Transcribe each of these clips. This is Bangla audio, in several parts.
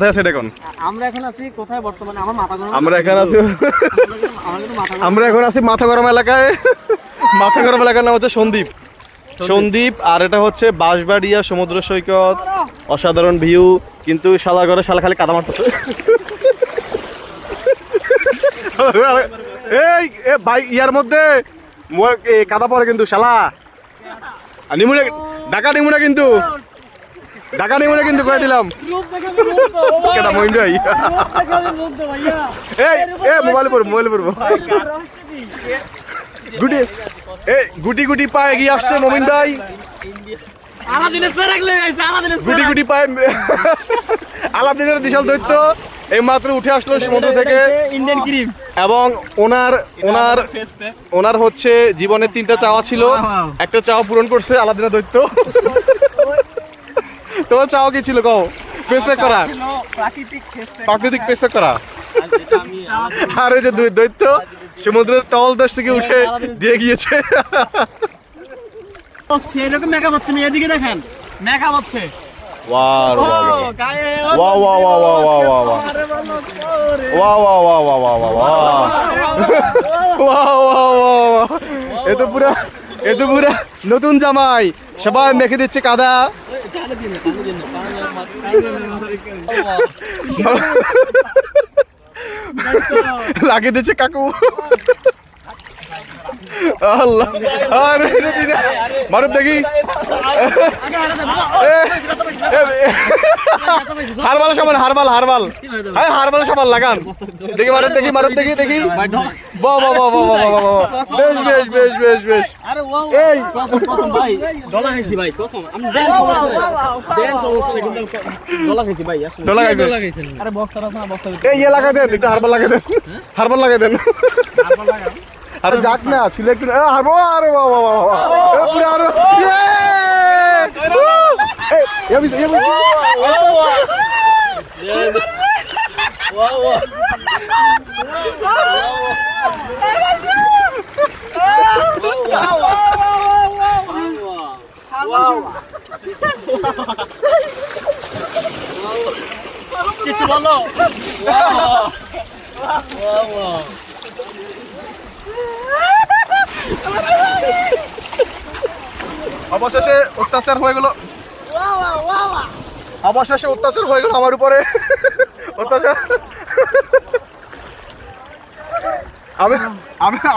কোথায় আছে এখন? আমরা এখন আছি কোথায় বর্তমানে? আমার মাথা গরম। আমরা এখন আছি মাথা গরম এলাকায়। মাথা গরম এলাকার নাম হচ্ছে সন্দ্বীপ। সন্দ্বীপ, আর এটা হচ্ছে বাঁশবাড়িয়া সমুদ্র সৈকত। অসাধারণ ভিউ, কিন্তু শালা ঘরে শালা খালি কাদা মারতেছে। এই ভাই ইয়ার মধ্যে কাদা পড়ে কিন্তু শালা। নিমুনে ঢাকা নিমুনে কিন্তু ঢাকা নিমুনে কিন্তু করে দিলাম। কেটা মইন ভাই? এই মোবাইলে পড়বো। গুটি গুটি পায়ে এগিয়ে আসছে মমিন ভাই। গুটি পায়ে আলাদিনের বিশাল দৈত্য এই মাত্র উঠে আসলো সমুদ্র থেকে। এবং ওনার হচ্ছে জীবনের 3টা চাওয়া ছিল, একটা চাওয়া পূরণ করছে আলাদিনের দৈত্য। তোমার চাওয়া কি ছিল কও? ফেসপ্যাক করা, প্রাকৃতিক ফেসপ্যাক করা। আর এই যে দৈত্য সমুদ্রের তল দেশ থেকে উঠে দিয়ে গিয়েছে। সেরকম মেকআপ হচ্ছে, এদিকে দেখেন মেকআপ হচ্ছে। এ তো পুরা নতুন জামাই, সবাই মেখে দিচ্ছে কাদা। লাগিয়ে দিচ্ছে কাকু। আল্লাহ, মারুফ দেখি হারবাল সাবান, হারবাল সাবান লাগান। দেখি মারুফ দেখি। বেশ। এই ডলা খাইছি ভাই, কসম আমি দেন সমস্যা নেই, কিন্তু ডলা খাইছি ভাই। ডলা খাইছেন? আরে বস্তা না বস্তা। এই লাগা দেন, একটু হারবাল লাগা দেন। আরে যাক না ছিল একটু হারবো। আরে কিছু বলো। অবশেষে অত্যাচার হয়ে গেল আমার উপরে। অত্যাচার।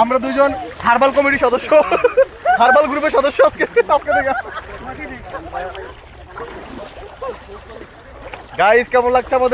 আমরা দুইজন হারবাল কমিটির সদস্য, হারবাল গ্রুপের সদস্য আজকে গাইস কেমন লাগছে আমাদের?